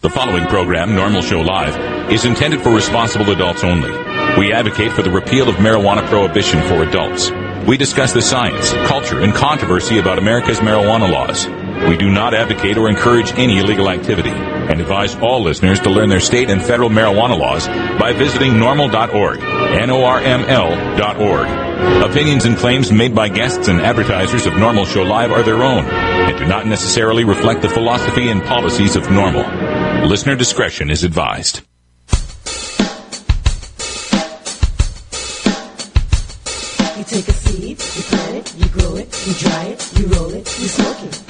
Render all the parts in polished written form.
The following program, Norml Show Live, is intended for responsible adults only. We advocate for the repeal of marijuana prohibition for adults. We discuss the science, culture, and controversy about America's marijuana laws. We do not advocate or encourage any illegal activity and advise all listeners to learn their state and federal marijuana laws by visiting norml.org, NORML.org. Opinions and claims made by guests and advertisers of Norml Show Live are their own and do not necessarily reflect the philosophy and policies of Norml. Listener discretion is advised. You take a seed, you plant it, you grow it, you dry it, you roll it, you smoke it.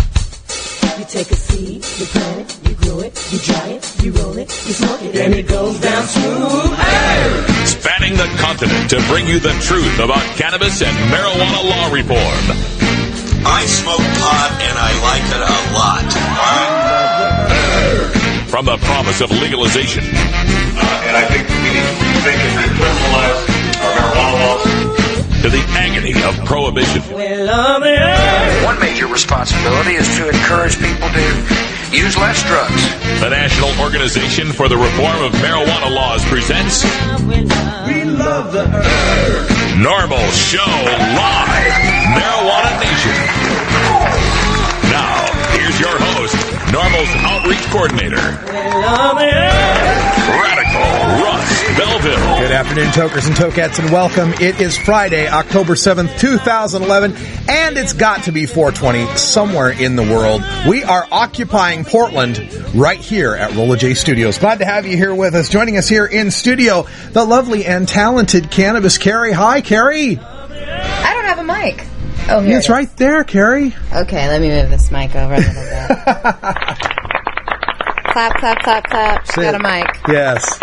You take a seed, you plant it, you grow it, you dry it, you roll it, you smoke it, and it goes down smooth. Hey! Spanning the continent to bring you the truth about cannabis and marijuana law reform. I smoke pot and I like it a lot. From the promise of legalization. And I think we need to rethink and decriminalize our marijuana laws. To the agony of prohibition. One major responsibility is to encourage people to use less drugs. The National Organization for the Reform of Marijuana Laws presents We love the earth. Norml Show Live, Marijuana Nation. Now, here's your host, Norml's Outreach Coordinator, Radical Russ Belville. Good afternoon, tokers and tokettes, and welcome. It is Friday, October 7th, 2011, and it's got to be 420 somewhere in the world. We are occupying Portland right here at Rolla J Studios. Glad to have you here with us. Joining us here in studio, the lovely and talented Cannabis Carrie. Hi, Carrie. I don't have a mic. Oh, here it's right there, Carrie. Okay, let me move this mic over a little bit. Clap, clap, clap, clap. Got a mic. Yes.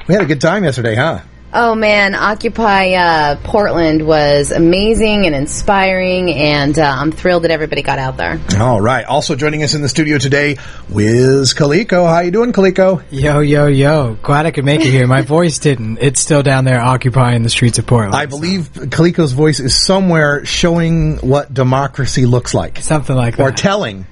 We had a good time yesterday, huh? Oh, man. Occupy Portland was amazing and inspiring, and I'm thrilled that everybody got out there. All right. Also joining us in the studio today, Wiz Kaliko. How you doing, Kaliko? Yo, yo, yo. Glad I could make it here. My voice didn't. It's still down there occupying the streets of Portland. I believe Kaliko's voice is somewhere showing what democracy looks like. Something like that. Or telling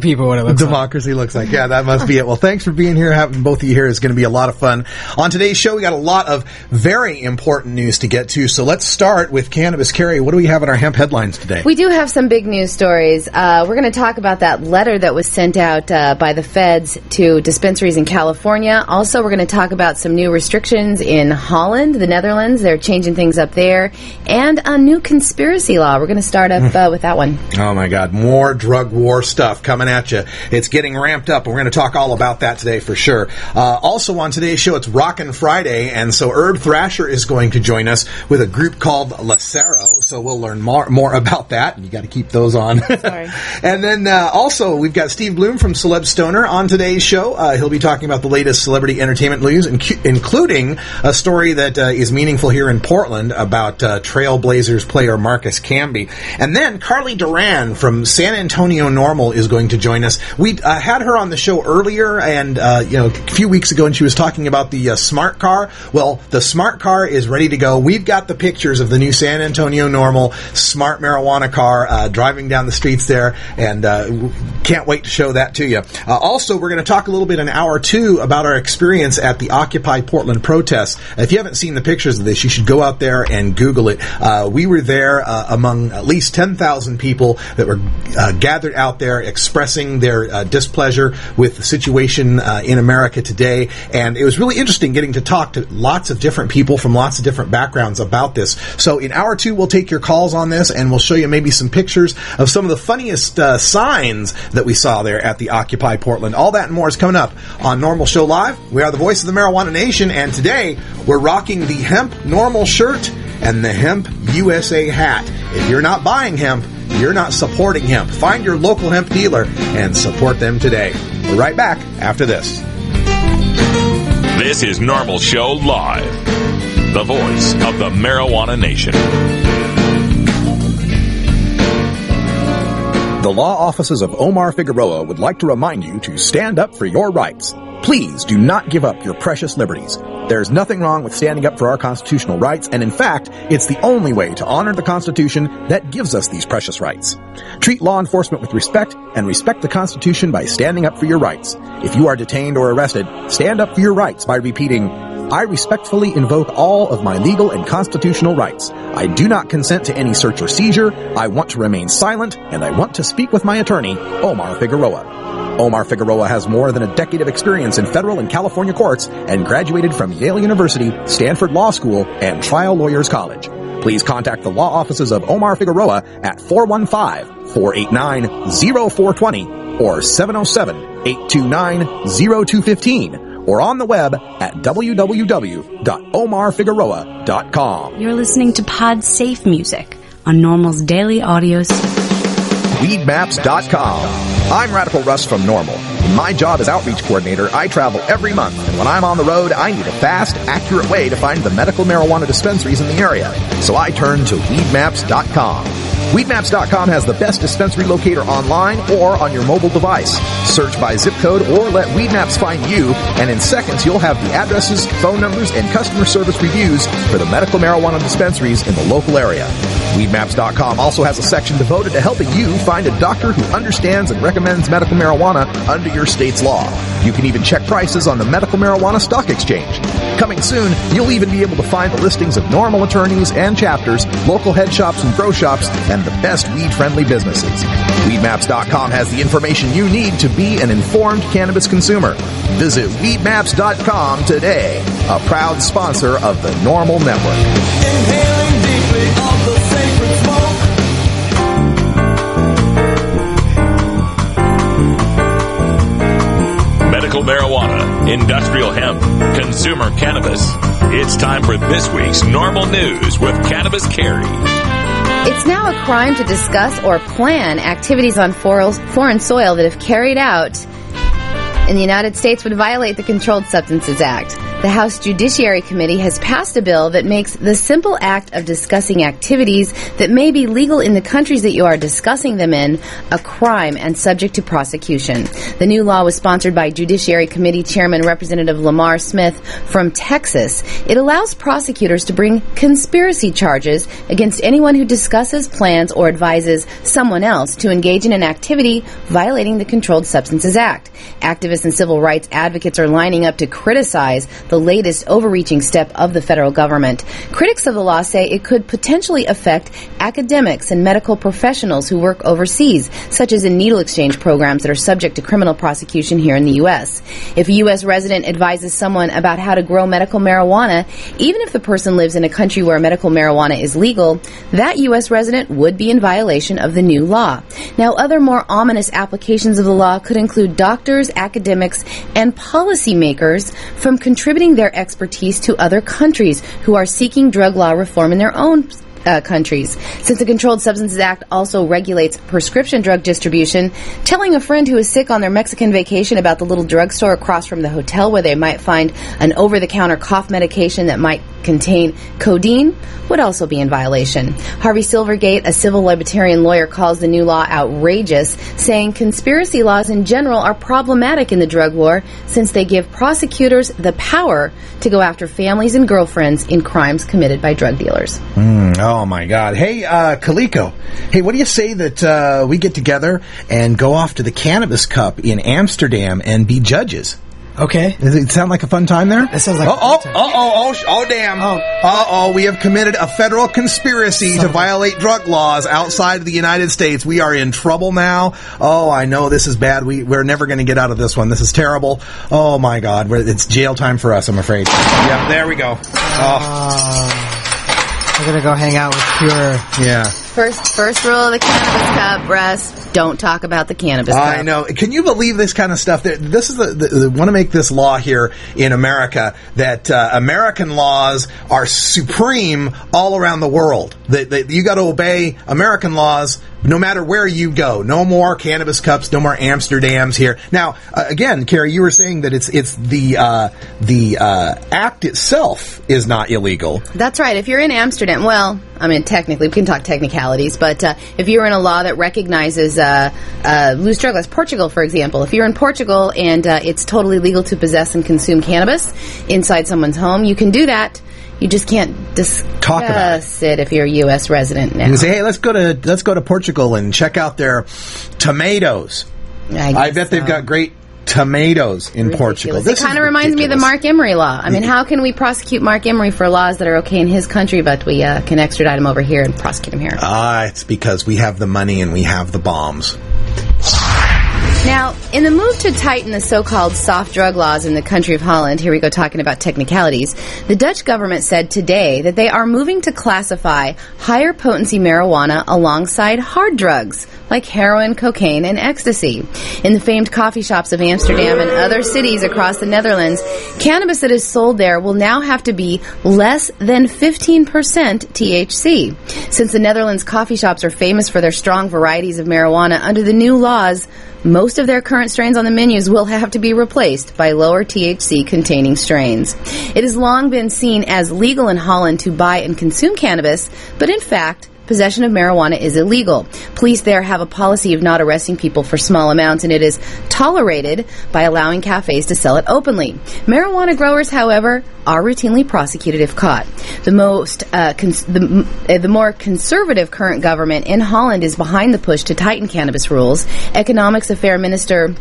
people what it looks democracy looks like. Yeah, that must be it. Well, thanks for being here. Having both of you here is going to be a lot of fun. On today's show, we got a lot of very important news to get to. So let's start with Cannabis. Carrie, what do we have in our hemp headlines today? We do have some big news stories. We're going to talk about that letter that was sent out by the feds to dispensaries in California. Also, we're going to talk about some new restrictions in Holland, the Netherlands. They're changing things up there. And a new conspiracy law. We're going to start up with that one. Oh, my God. More drug war stuff coming at you. It's getting ramped up, and we're going to talk all about that today for sure. Also on today's show, it's Rockin' Friday, and so Herb Thrasher is going to join us with a group called Lacero, so we'll learn more about that. You got to keep those on. Sorry. And then also, we've got Steve Bloom from Celeb Stoner on today's show. He'll be talking about the latest celebrity entertainment news, including a story that is meaningful here in Portland about Trailblazers player Marcus Camby. And then Carly Duran from San Antonio Norml is going to join us. We had her on the show earlier, and a few weeks ago, and she was talking about the smart car. Well, the smart car is ready to go. We've got the pictures of the new San Antonio Norml smart marijuana car driving down the streets there, and can't wait to show that to you. Also, we're going to talk a little bit in hour 2 about our experience at the Occupy Portland protests. If you haven't seen the pictures of this, you should go out there and Google it. We were there among at least 10,000 people that were gathered out there expressing their displeasure with the situation in America today, and it was really interesting getting to talk to lots of different people from lots of different backgrounds about this. So in hour 2, we'll take your calls on this, and we'll show you maybe some pictures of some of the funniest signs that we saw there at the Occupy Portland. All that and more is coming up on Norml Show Live. We are the voice of the Marijuana Nation, and today we're rocking the Hemp Norml shirt and the Hemp USA hat. If you're not buying hemp, you're not supporting hemp. Find your local hemp dealer and support them today. We're right back after this. This is Norml Show Live, the voice of the Marijuana Nation. The law offices of Omar Figueroa would like to remind you to stand up for your rights. Please do not give up your precious liberties. There's nothing wrong with standing up for our constitutional rights, and in fact, it's the only way to honor the Constitution that gives us these precious rights. Treat law enforcement with respect, and respect the Constitution by standing up for your rights. If you are detained or arrested, stand up for your rights by repeating, I respectfully invoke all of my legal and constitutional rights. I do not consent to any search or seizure. I want to remain silent, and I want to speak with my attorney, Omar Figueroa. Omar Figueroa has more than a decade of experience in federal and California courts and graduated from Yale University, Stanford Law School, and Trial Lawyers College. Please contact the law offices of Omar Figueroa at 415-489-0420 or 707-829-0215 or on the web at www.omarfigueroa.com. You're listening to Pod Safe Music on Norml's daily audio. Weedmaps.com. I'm Radical Russ from Norml. In my job as outreach coordinator, I travel every month, and when I'm on the road, I need a fast, accurate way to find the medical marijuana dispensaries in the area. So I turn to Weedmaps.com. Weedmaps.com has the best dispensary locator online or on your mobile device. Search by zip code or let Weedmaps find you, and in seconds you'll have the addresses, phone numbers, and customer service reviews for the medical marijuana dispensaries in the local area. Weedmaps.com also has a section devoted to helping you find a doctor who understands and recommends medical marijuana under your state's law. You can even check prices on the Medical Marijuana Stock Exchange. Coming soon, you'll even be able to find the listings of Norml attorneys and chapters, local head shops and grow shops, and the best weed-friendly businesses. Weedmaps.com has the information you need to be an informed cannabis consumer. Visit Weedmaps.com today, a proud sponsor of the Norml Network. Inhaling deeply of the sacred smoke. Medical marijuana, industrial hemp, consumer cannabis. It's time for this week's Norml News with Cannabis Carrie. It's now a crime to discuss or plan activities on foreign soil that, if carried out in the United States, would violate the Controlled Substances Act. The House Judiciary Committee has passed a bill that makes the simple act of discussing activities that may be legal in the countries that you are discussing them in a crime and subject to prosecution. The new law was sponsored by Judiciary Committee Chairman Representative Lamar Smith from Texas. It allows prosecutors to bring conspiracy charges against anyone who discusses, plans, or advises someone else to engage in an activity violating the Controlled Substances Act. Activists and civil rights advocates are lining up to criticize the latest overreaching step of the federal government. Critics of the law say it could potentially affect academics and medical professionals who work overseas, such as in needle exchange programs that are subject to criminal prosecution here in the U.S. If a U.S. resident advises someone about how to grow medical marijuana, even if the person lives in a country where medical marijuana is legal, that U.S. resident would be in violation of the new law. Now, other more ominous applications of the law could include doctors, academics, and policymakers from contributing their expertise to other countries who are seeking drug law reform in their own countries. Since the Controlled Substances Act also regulates prescription drug distribution, telling a friend who is sick on their Mexican vacation about the little drugstore across from the hotel where they might find an over-the-counter cough medication that might contain codeine would also be in violation. Harvey Silvergate, a civil libertarian lawyer, calls the new law outrageous, saying conspiracy laws in general are problematic in the drug war since they give prosecutors the power to go after families and girlfriends in crimes committed by drug dealers. Oh, my God. Hey, Kaliko. Hey, what do you say that we get together and go off to the Cannabis Cup in Amsterdam and be judges? Okay. Does it sound like a fun time there? That sounds like damn. We have committed a federal conspiracy to violate drug laws outside of the United States. We are in trouble now. Oh, I know this is bad. We're never going to get out of this one. This is terrible. Oh, my God. It's jail time for us, I'm afraid. Yeah, there we go. We're going to go hang out with Pure. Yeah. First rule of the Cannabis Cup, Russ, don't talk about the Cannabis Cup. I know. Can you believe this kind of stuff? This is they want to make this law here in America that American laws are supreme all around the world. That you got to obey American laws no matter where you go. No more Cannabis Cups, no more Amsterdams here. Now, again, Carrie, you were saying that it's the act itself is not illegal. That's right. If you're in Amsterdam, well, I mean, technically, we can talk technicalities, but if you're in a law that recognizes loose drug laws, Portugal, for example, if you're in Portugal and it's totally legal to possess and consume cannabis inside someone's home, you can do that. You just can't talk about it if you're a U.S. resident now. You say, hey, let's go to Portugal and check out their tomatoes. I bet they've got great tomatoes in Portugal. It kind of reminds me of the Mark Emery law. I mean, how can we prosecute Mark Emery for laws that are okay in his country, but we can extradite him over here and prosecute him here? It's because we have the money and we have the bombs. Now, in the move to tighten the so-called soft drug laws in the country of Holland, here we go talking about technicalities, the Dutch government said today that they are moving to classify higher potency marijuana alongside hard drugs like heroin, cocaine, and ecstasy. In the famed coffee shops of Amsterdam and other cities across the Netherlands, cannabis that is sold there will now have to be less than 15% THC. Since the Netherlands coffee shops are famous for their strong varieties of marijuana, under the new laws, most of their current strains on the menus will have to be replaced by lower THC containing strains. It has long been seen as legal in Holland to buy and consume cannabis, but in fact, possession of marijuana is illegal. Police there have a policy of not arresting people for small amounts, and it is tolerated by allowing cafes to sell it openly. Marijuana growers, however, are routinely prosecuted if caught. The more conservative current government in Holland is behind the push to tighten cannabis rules. Economics Affairs Minister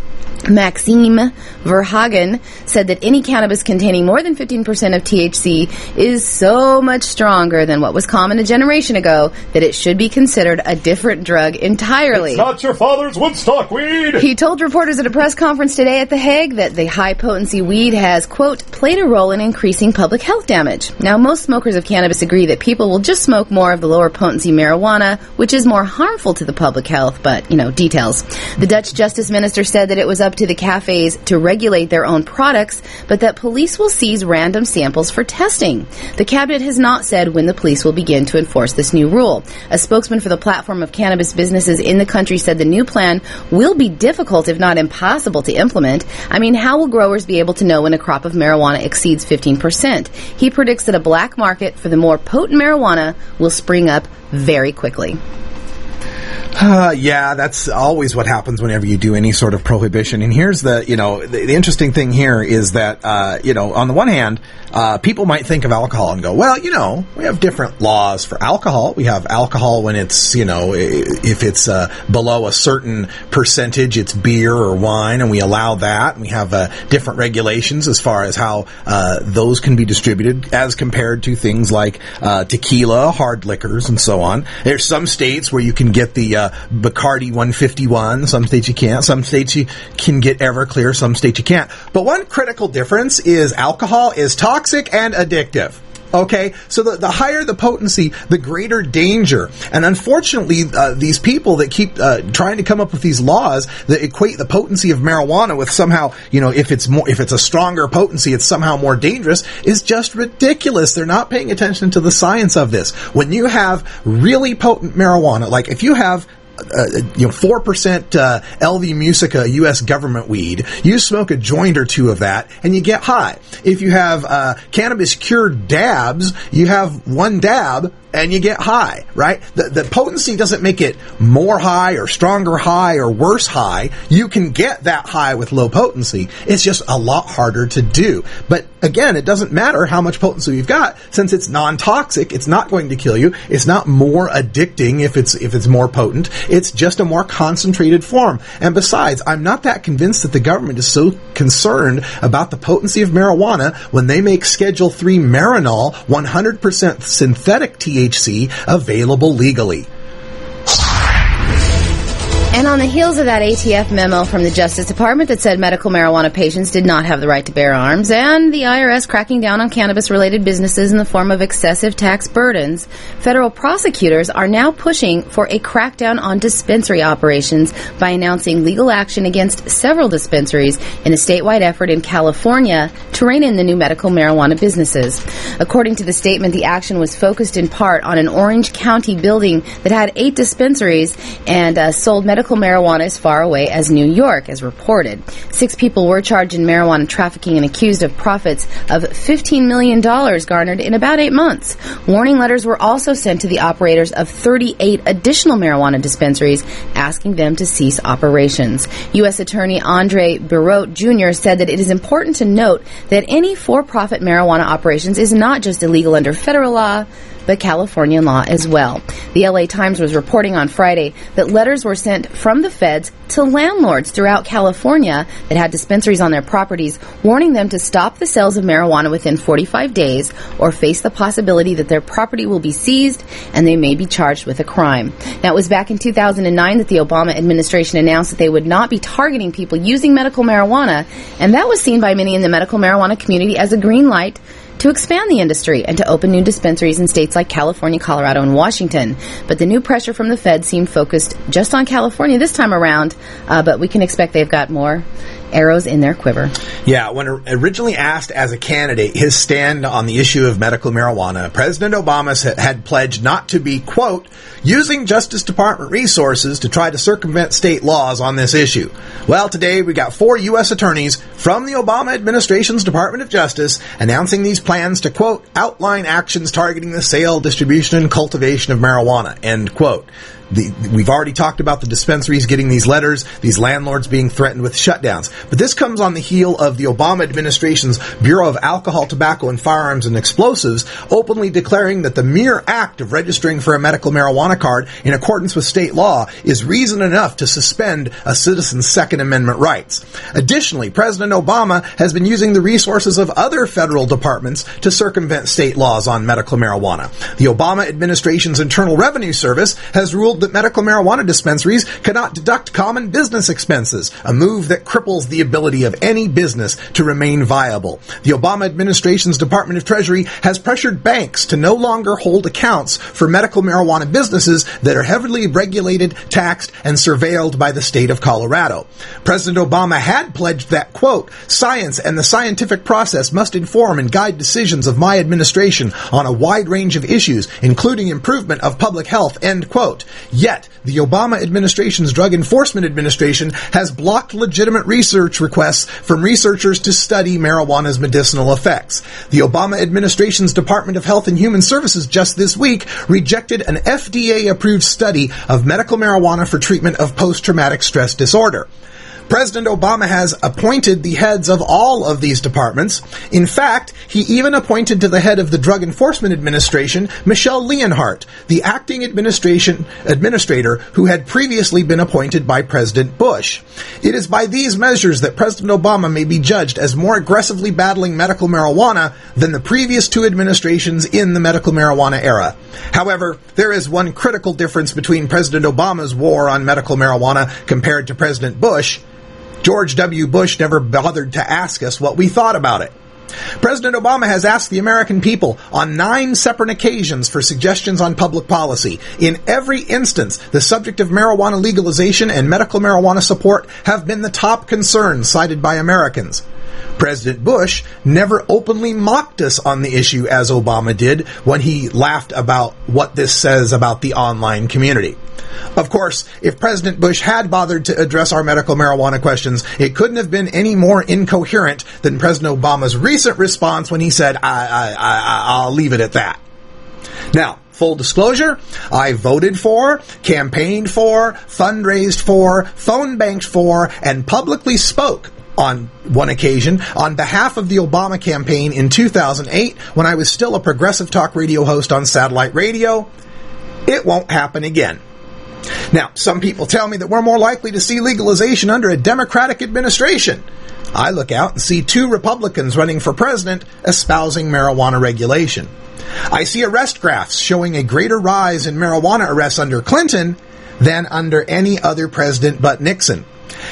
Maxime Verhagen said that any cannabis containing more than 15% of THC is so much stronger than what was common a generation ago that it should be considered a different drug entirely. It's not your father's Woodstock weed! He told reporters at a press conference today at The Hague that the high-potency weed has, quote, played a role in increasing public health damage. Now, most smokers of cannabis agree that people will just smoke more of the lower-potency marijuana, which is more harmful to the public health, but, details. The Dutch Justice Minister said that it was up to the cafes to regulate their own products, but that police will seize random samples for testing. The cabinet has not said when the police will begin to enforce this new rule. A spokesman for the platform of cannabis businesses in the country said the new plan will be difficult, if not impossible, to implement. I mean, how will growers be able to know when a crop of marijuana exceeds 15%? He predicts that a black market for the more potent marijuana will spring up very quickly. Yeah, that's always what happens whenever you do any sort of prohibition. And here's the interesting thing here is that, on the one hand, people might think of alcohol and go, well, we have different laws for alcohol. We have alcohol when it's, if it's below a certain percentage, it's beer or wine, and we allow that. And we have different regulations as far as how those can be distributed as compared to things like tequila, hard liquors, and so on. There's some states where you can get the Bacardi 151. Some states you can't. Some states you can get Everclear. Some states you can't. But one critical difference is alcohol is toxic and addictive. Okay, so the higher the potency, the greater danger. And unfortunately, these people that keep trying to come up with these laws that equate the potency of marijuana with somehow, if it's a stronger potency, it's somehow more dangerous, is just ridiculous. They're not paying attention to the science of this. When you have really potent marijuana, like if you have 4% LV Musica U.S. government weed, you smoke a joint or two of that and you get high. If you have cannabis cured dabs, you have one dab and you get high, right? The potency doesn't make it more high or stronger high or worse high. You can get that high with low potency. It's just a lot harder to do. But again, it doesn't matter how much potency you've got, since it's non-toxic. It's not going to kill you. It's not more addicting if it's more potent. It's just a more concentrated form. And besides, I'm not that convinced that the government is so concerned about the potency of marijuana when they make Schedule 3 Marinol 100% synthetic THC available legally. And on the heels of that ATF memo from the Justice Department that said medical marijuana patients did not have the right to bear arms, and the IRS cracking down on cannabis-related businesses in the form of excessive tax burdens, federal prosecutors are now pushing for a crackdown on dispensary operations by announcing legal action against several dispensaries in a statewide effort in California to rein in the new medical marijuana businesses. According to the statement, the action was focused in part on an Orange County building that had 8 dispensaries and sold medical marijuana as far away as New York, as reported. 6 people were charged in marijuana trafficking and accused of profits of $15 million garnered in about 8 months. Warning letters were also sent to the operators of 38 additional marijuana dispensaries, asking them to cease operations. U.S. Attorney Andre Barot Jr. said that it is important to note that any for-profit marijuana operations is not just illegal under federal law, but California law as well. The LA Times was reporting on Friday that letters were sent from the feds to landlords throughout California that had dispensaries on their properties, warning them to stop the sales of marijuana within 45 days or face the possibility that their property will be seized and they may be charged with a crime. Now, it was back in 2009 that the Obama administration announced that they would not be targeting people using medical marijuana, and that was seen by many in the medical marijuana community as a green light to expand the industry and to open new dispensaries in states like California, Colorado, and Washington. But the new pressure from the Fed seemed focused just on California this time around, but we can expect they've got more arrows in their quiver. Yeah, when originally asked as a candidate his stand on the issue of medical marijuana, President Obama had pledged not to be, quote, using Justice Department resources to try to circumvent state laws on this issue. Well, today we got 4 U.S. attorneys from the Obama administration's Department of Justice announcing these plans to, quote, outline actions targeting the sale, distribution, and cultivation of marijuana, end quote. We've already talked about the dispensaries getting these letters, these landlords being threatened with shutdowns. But this comes on the heel of the Obama administration's Bureau of Alcohol, Tobacco, and Firearms and Explosives openly declaring that the mere act of registering for a medical marijuana card in accordance with state law is reason enough to suspend a citizen's Second Amendment rights. Additionally, President Obama has been using the resources of other federal departments to circumvent state laws on medical marijuana. The Obama administration's Internal Revenue Service has ruled that medical marijuana dispensaries cannot deduct common business expenses, a move that cripples the ability of any business to remain viable. The Obama administration's Department of Treasury has pressured banks to no longer hold accounts for medical marijuana businesses that are heavily regulated, taxed, and surveilled by the state of Colorado. President Obama had pledged that, quote, science and the scientific process must inform and guide decisions of my administration on a wide range of issues, including improvement of public health, end quote. Yet, the Obama administration's Drug Enforcement Administration has blocked legitimate research requests from researchers to study marijuana's medicinal effects. The Obama administration's Department of Health and Human Services just this week rejected an FDA-approved study of medical marijuana for treatment of post-traumatic stress disorder. President Obama has appointed the heads of all of these departments. In fact, he even appointed to the head of the Drug Enforcement Administration, Michelle Leonhardt, the acting administrator who had previously been appointed by President Bush. It is by these measures that President Obama may be judged as more aggressively battling medical marijuana than the previous 2 administrations in the medical marijuana era. However, there is one critical difference between President Obama's war on medical marijuana compared to President Bush. George W. Bush never bothered to ask us what we thought about it. President Obama has asked the American people on 9 separate occasions for suggestions on public policy. In every instance, the subject of marijuana legalization and medical marijuana support have been the top concerns cited by Americans. President Bush never openly mocked us on the issue as Obama did when he laughed about what this says about the online community. Of course, if President Bush had bothered to address our medical marijuana questions, it couldn't have been any more incoherent than President Obama's recent response when he said, I'll leave it at that. Now, full disclosure, I voted for, campaigned for, fundraised for, phone banked for, and publicly spoke on one occasion on behalf of the Obama campaign in 2008 when I was still a progressive talk radio host on satellite radio. It won't happen again. Now, some people tell me that we're more likely to see legalization under a Democratic administration. I look out and see 2 Republicans running for president espousing marijuana regulation. I see arrest graphs showing a greater rise in marijuana arrests under Clinton than under any other president but Nixon.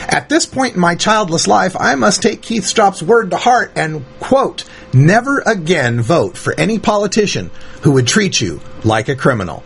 At this point in my childless life, I must take Keith Stroup's word to heart and, quote, never again vote for any politician who would treat you like a criminal.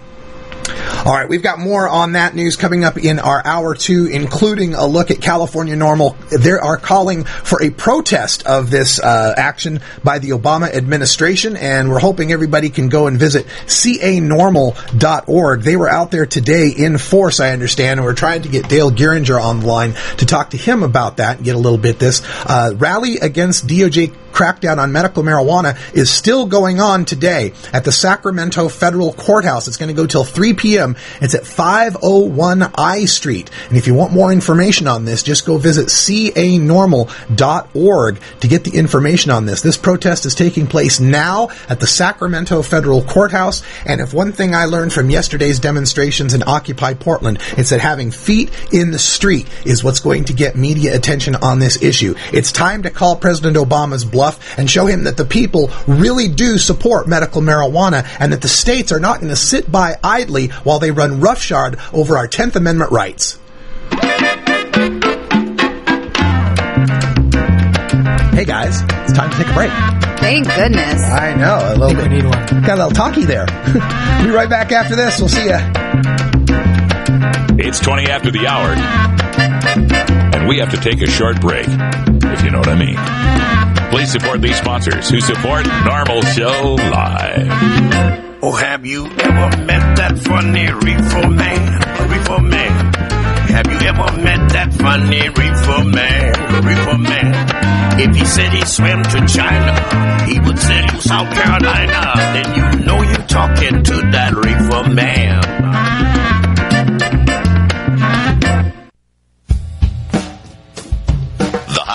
All right, we've got more on that news coming up in our hour 2, including a look at California Norml. They are calling for a protest of this action by the Obama administration, and we're hoping everybody can go and visit canormal.org. They were out there today in force, I understand, and we're trying to get Dale Geringer on the line to talk to him about that and get a little bit this. Rally against DOJ crackdown on medical marijuana is still going on today at the Sacramento Federal Courthouse. It's going to go till 3 p.m. It's at 501 I Street. And if you want more information on this, just go visit canormal.org to get the information on this. This protest is taking place now at the Sacramento Federal Courthouse. And if one thing I learned from yesterday's demonstrations in Occupy Portland, it's that having feet in the street is what's going to get media attention on this issue. It's time to call President Obama's bluff and show him that the people really do support medical marijuana and that the states are not going to sit by idly while they run roughshod over our 10th Amendment rights. Hey guys, it's time to take a break. Thank goodness. I know, a little bit. We need one. Got a little talkie there. We'll be right back after this. We'll see ya. It's 20 after the hour, and we have to take a short break, if you know what I mean. Please support these sponsors who support Norml Show Live. Oh, have you ever met that funny reefer man? A reefer man. Have you ever met that funny reefer man? A reefer man. If he said he swam to China, he would say to South Carolina. Then you know you're talking to that reefer man.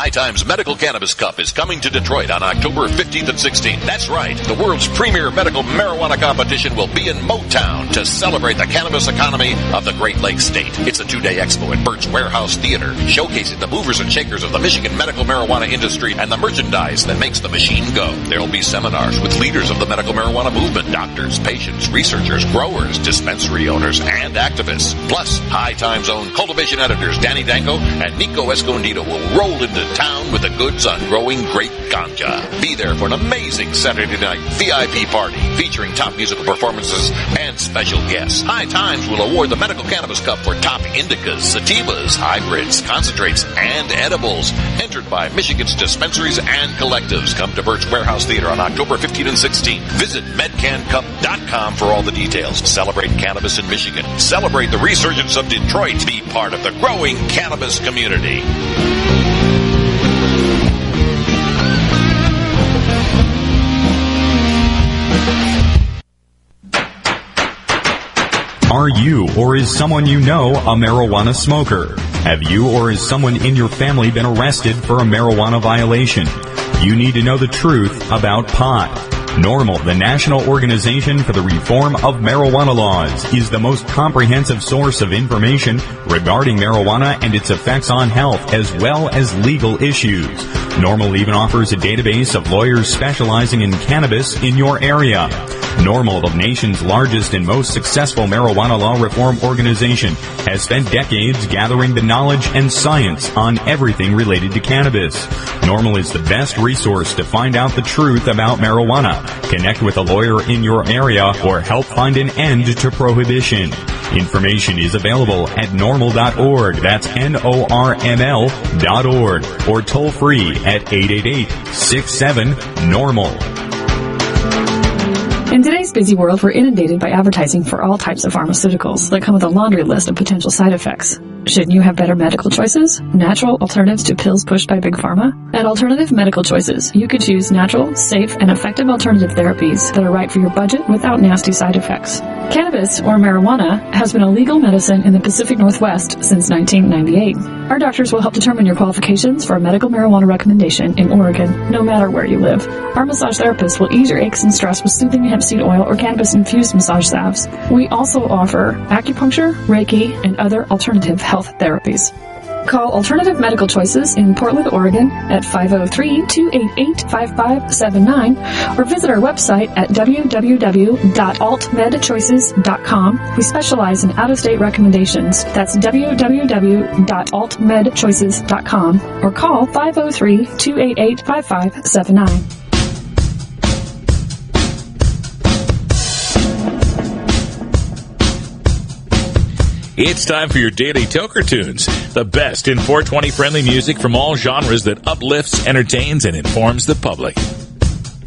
High Times Medical Cannabis Cup is coming to Detroit on October 15th and 16th. That's right. The world's premier medical marijuana competition will be in Motown to celebrate the cannabis economy of the Great Lakes State. It's a 2-day expo at Burt's Warehouse Theater, showcasing the movers and shakers of the Michigan medical marijuana industry and the merchandise that makes the machine go. There will be seminars with leaders of the medical marijuana movement, doctors, patients, researchers, growers, dispensary owners, and activists. Plus, High Times own cultivation editors Danny Danko and Nico Escondido will roll into town with the goods on growing great ganja. Be there for an amazing Saturday night VIP party featuring top musical performances and special guests. High Times will award the Medical Cannabis Cup for top indicas, sativas, hybrids, concentrates, and edibles. Entered by Michigan's dispensaries and collectives. Come to Burt's Warehouse Theater on October 15 and 16. Visit medcancup.com for all the details. Celebrate cannabis in Michigan. Celebrate the resurgence of Detroit. Be part of the growing cannabis community. Are you or is someone you know a marijuana smoker? Have you or is someone in your family been arrested for a marijuana violation? You need to know the truth about pot. Norml, the National Organization for the Reform of Marijuana Laws, is the most comprehensive source of information regarding marijuana and its effects on health, as well as legal issues. Norml even offers a database of lawyers specializing in cannabis in your area. Norml, the nation's largest and most successful marijuana law reform organization, has spent decades gathering the knowledge and science on everything related to cannabis. Norml is the best resource to find out the truth about marijuana, connect with a lawyer in your area, or help find an end to prohibition. Information is available at norml.org. That's NORML.org. Or toll free at 888-67-NORML. In today's busy world, we're inundated by advertising for all types of pharmaceuticals that come with a laundry list of potential side effects. Shouldn't you have better medical choices? Natural alternatives to pills pushed by Big Pharma? At Alternative Medical Choices, you could choose natural, safe, and effective alternative therapies that are right for your budget without nasty side effects. Cannabis, or marijuana, has been a legal medicine in the Pacific Northwest since 1998. Our doctors will help determine your qualifications for a medical marijuana recommendation in Oregon, no matter where you live. Our massage therapists will ease your aches and stress with soothing hemp seed oil or cannabis-infused massage salves. We also offer acupuncture, Reiki, and other alternative health therapies. Call Alternative Medical Choices in Portland, Oregon at 503-288-5579 or visit our website at www.altmedchoices.com. We specialize in out-of-state recommendations. That's www.altmedchoices.com or call 503-288-5579. It's time for your daily Toker Tunes, the best in 420 friendly music from all genres that uplifts, entertains, and informs the public.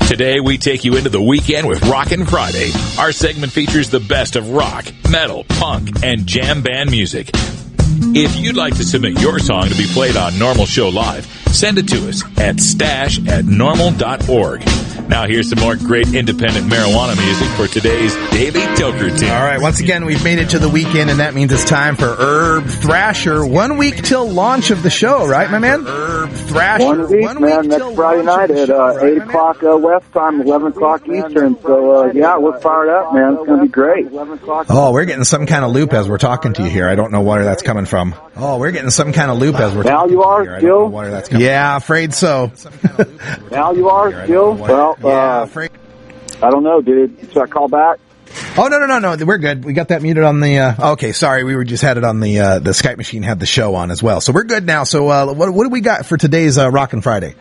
Today we take you into the weekend with Rockin' Friday. Our segment features the best of rock, metal, punk, and jam band music. If you'd like to submit your song to be played on Norml Show Live, send it to us at stash@norml.org. Now here's some more great independent marijuana music for today's Daily Toker Tune. All right, once again, we've made it to the weekend, and that means it's time for Herb Thrasher. 1 week till launch of the show, right, my man? Herb Thrasher. 1 week, man. Next Friday night at 8 o'clock West time, 11 o'clock Eastern. So, yeah, we're fired up, man. It's going to be great. Oh, we're getting some kind of loop as we're talking to you here. I don't know where that's coming from. Oh, we're getting some kind of loop as we're talking to you here. I don't know where that's coming from. Yeah, afraid so. Now you are still? Well, I don't know, dude. Should I call back? Oh, no. We're good. We got that muted on the, okay, sorry. We just had it on the Skype machine had the show on as well. So we're good now. So, what do we got for today's, Rockin' Friday?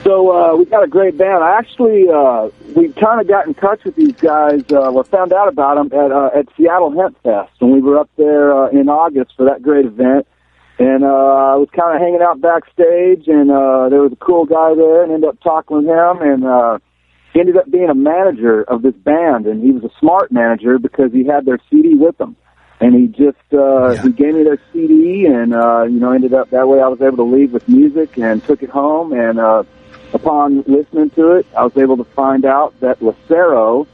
So, we got a great band. I actually, we kind of got in touch with these guys, found out about them at Seattle Hemp Fest when we were up there, in August for that great event. And, I was kind of hanging out backstage, and, there was a cool guy there, and ended up talking with him, and, he ended up being a manager of this band, and he was a smart manager because he had their CD with him. And he just, he gave me their CD, and, ended up that way I was able to leave with music and took it home, and, upon listening to it, I was able to find out that Lucero,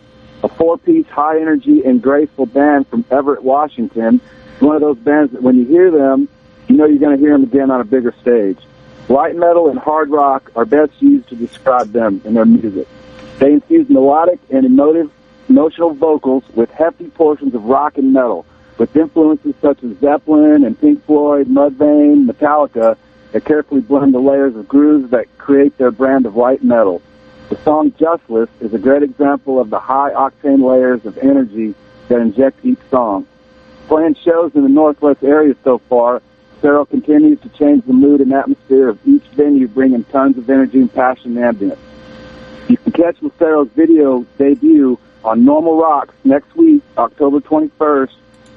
a 4-piece high-energy and graceful band from Everett, Washington, is one of those bands that when you hear them, you know you're going to hear them again on a bigger stage. Light metal and hard rock are best used to describe them and their music. They infuse melodic and emotional vocals with hefty portions of rock and metal, with influences such as Zeppelin and Pink Floyd, Mudvayne, Metallica, that carefully blend the layers of grooves that create their brand of light metal. The song Justless is a great example of the high-octane layers of energy that inject each song. Playing shows in the Northwest area so far, Sarah continues to change the mood and atmosphere of each venue, bringing tons of energy and passion and ambience. You can catch Lucero's video debut on Norml Rocks next week, October 21st,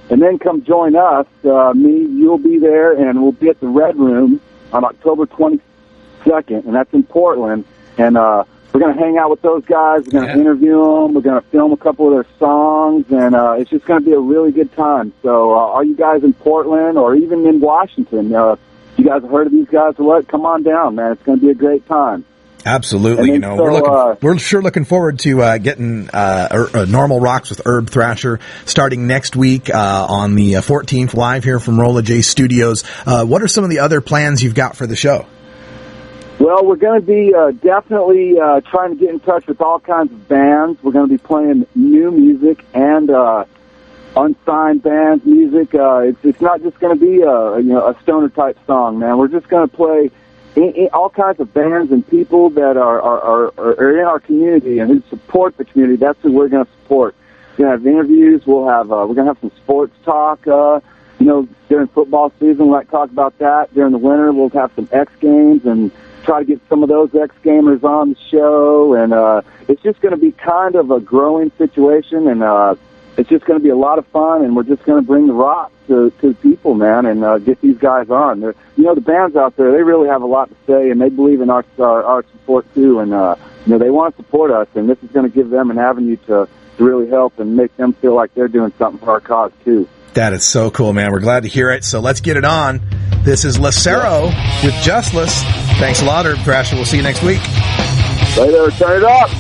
and then come join us. You'll be there, and we'll be at the Red Room on October 22nd, and that's in Portland. And we're going to hang out with those guys. We're going to interview them. We're going to film a couple of their songs, and it's just going to be a really good time. So are you guys in Portland or even in Washington? You guys have heard of these guys or what? Come on down, man. It's going to be a great time. Absolutely, we're sure looking forward to getting Norml Rocks with Herb Thrasher starting next week on the 14th live here from Rolla J Studios. What are some of the other plans you've got for the show? Well, we're going to be definitely trying to get in touch with all kinds of bands. We're going to be playing new music and unsigned band music. It's not just going to be a stoner type song, man. We're just going to play all kinds of bands and people that are in our community and who support the community. That's who we're going to support. We're going to have interviews. We're going to have some sports talk. During football season, we might talk about that. During the winter, we'll have some X Games and try to get some of those X Gamers on the show. And it's just going to be kind of a growing situation, and it's just going to be a lot of fun. And we're just going to bring the rock to people, man, and get these guys on. The bands out there, they really have a lot to say, and they believe in our support too, and they want to support us, and this is going to give them an avenue to really help and make them feel like they're doing something for our cause too. That is so cool, man. We're glad to hear it. So let's get it on. This is Lucero with Justless. Thanks a lot, Herb Thrasher. We'll see you next week. Later. Turn it up.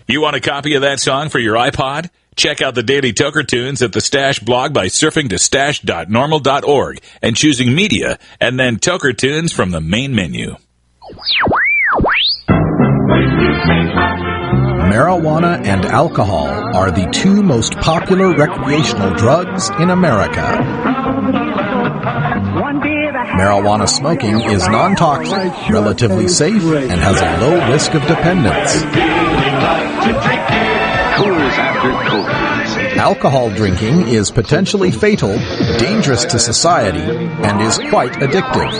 You want a copy of that song for your iPod? Check out the Daily Toker Tunes at the Stash blog by surfing to stash.norml.org and choosing Media and then Toker Tunes from the main menu. Marijuana and alcohol are the two most popular recreational drugs in America. Marijuana smoking is non-toxic, relatively safe, and has a low risk of dependence. Alcohol drinking is potentially fatal, dangerous to society, and is quite addictive.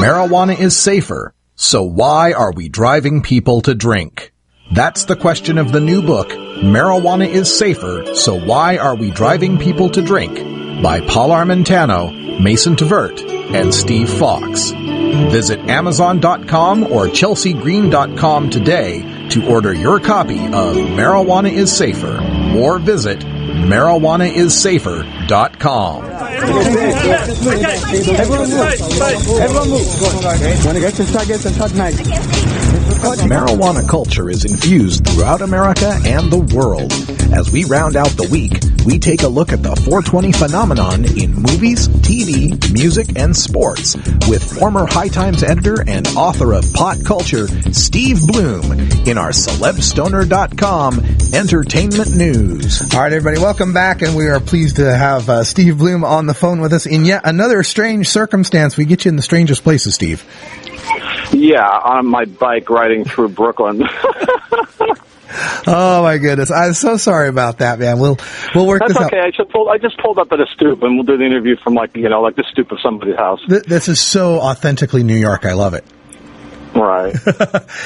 Marijuana is safer, so why are we driving people to drink? That's the question of the new book, Marijuana is Safer, So Why Are We Driving People to Drink? By Paul Armentano, Mason Tvert, and Steve Fox. Visit Amazon.com or ChelseaGreen.com today to order your copy of Marijuana is Safer, or visit marijuanaissafer.com. Everyone move. When it gets inside, nice. Marijuana culture is infused throughout America and the world. As we round out the week, we take a look at the 420 phenomenon in movies, TV, music, and sports with former High Times editor and author of Pot Culture, Steve Bloom, in our CelebStoner.com entertainment news. All right, everybody, welcome back, and we are pleased to have Steve Bloom on the phone with us in yet another strange circumstance. We get you in the strangest places, Steve. Yeah, on my bike riding through Brooklyn. Oh my goodness! I'm so sorry about that, man. We'll work That's this out. okay. I just pulled up at a stoop, and we'll do the interview from like the stoop of somebody's house. This is so authentically New York. I love it. Right.